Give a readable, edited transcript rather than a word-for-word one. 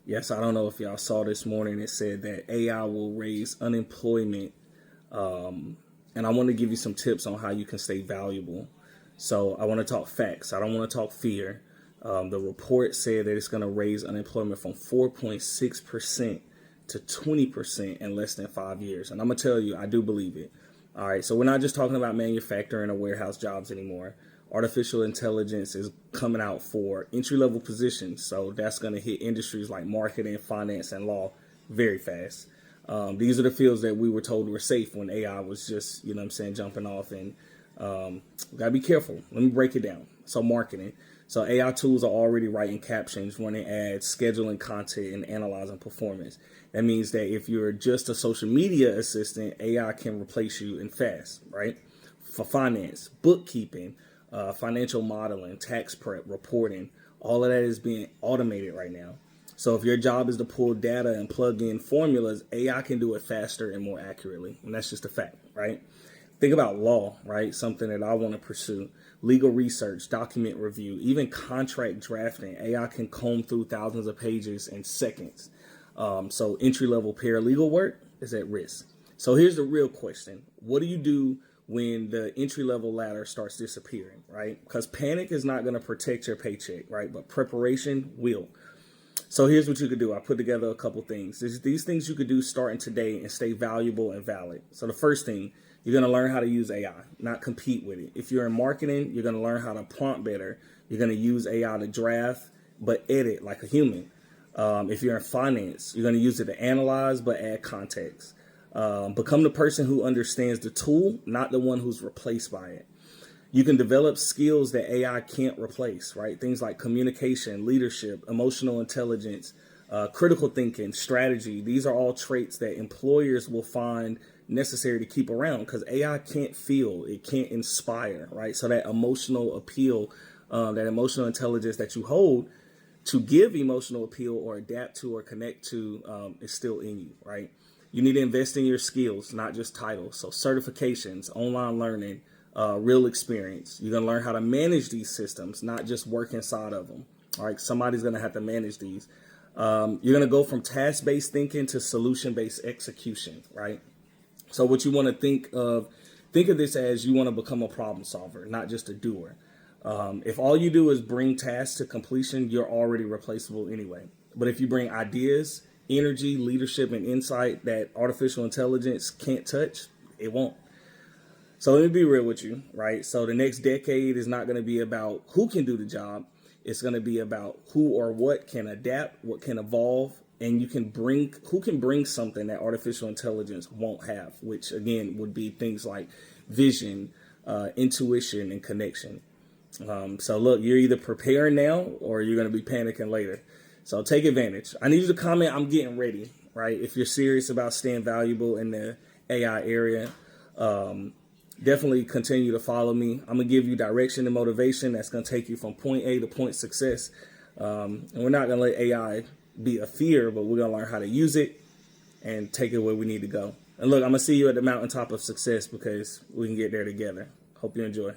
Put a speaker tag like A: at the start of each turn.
A: Yes, I don't know if y'all saw this morning. It said that AI will raise unemployment. And I want to give you some tips on how you can stay valuable. So I want to talk facts. I don't want to talk fear. The report said that it's going to raise unemployment from 4.6% to 20% in less than 5 years. And I'm going to tell you, I do believe it. All right. So we're not just talking about manufacturing or warehouse jobs anymore. Artificial intelligence is coming out for entry-level positions. So that's going to hit industries like marketing, finance, and law very fast. These are the fields that we were told were safe when AI was just, jumping off. And gotta be careful. Let me break it down. So marketing. So AI tools are already writing captions, running ads, scheduling content, and analyzing performance. That means that if you're just a social media assistant, AI can replace you in fast, right? For finance, bookkeeping, financial modeling, tax prep, reporting, all of that is being automated right now. So if your job is to pull data and plug in formulas, AI can do it faster and more accurately. And that's just a fact, right? Think about law, right? Something that I want to pursue. Legal research, document review, even contract drafting. AI can comb through thousands of pages in seconds. So entry-level paralegal work is at risk. So here's the real question. What do you do when the entry-level ladder starts disappearing, right? Because panic is not going to protect your paycheck, right? But preparation will. So here's what you could do. I put together a couple things. There's these things you could do starting today and stay valuable and valid. So the first thing, you're going to learn how to use AI, not compete with it. If you're in marketing, you're going to learn how to prompt better. You're going to use AI to draft, but edit like a human. If you're in finance, you're going to use it to analyze, but add context. Become the person who understands the tool, not the one who's replaced by it. You can develop skills that AI can't replace, right? Things like communication, leadership, emotional intelligence, critical thinking, strategy. These are all traits that employers will find necessary to keep around because AI can't feel, it can't inspire, right? So that emotional appeal, that emotional intelligence that you hold to give emotional appeal or adapt to or connect to is still in you, right? You need to invest in your skills, not just titles. So certifications, online learning, real experience. You're going to learn how to manage these systems, not just work inside of them. All right. Somebody's going to have to manage these. You're going to go from task-based thinking to solution-based execution, right? So what you want to think of this as you want to become a problem solver, not just a doer. If all you do is bring tasks to completion, you're already replaceable anyway. But if you bring ideas, energy, leadership, and insight that artificial intelligence can't touch, it won't. So let me be real with you, right? So the next decade is not going to be about who can do the job. It's going to be about who or what can adapt, what can evolve, and who can bring something that artificial intelligence won't have, which again would be things like vision, intuition, and connection. So look, you're either preparing now or you're going to be panicking later. So take advantage. I need you to comment, I'm getting ready, right? If you're serious about staying valuable in the AI area, definitely continue to follow me. I'm going to give you direction and motivation that's going to take you from point A to point success. And we're not going to let AI be a fear, but we're going to learn how to use it and take it where we need to go. And look, I'm going to see you at the mountaintop of success because we can get there together. Hope you enjoy.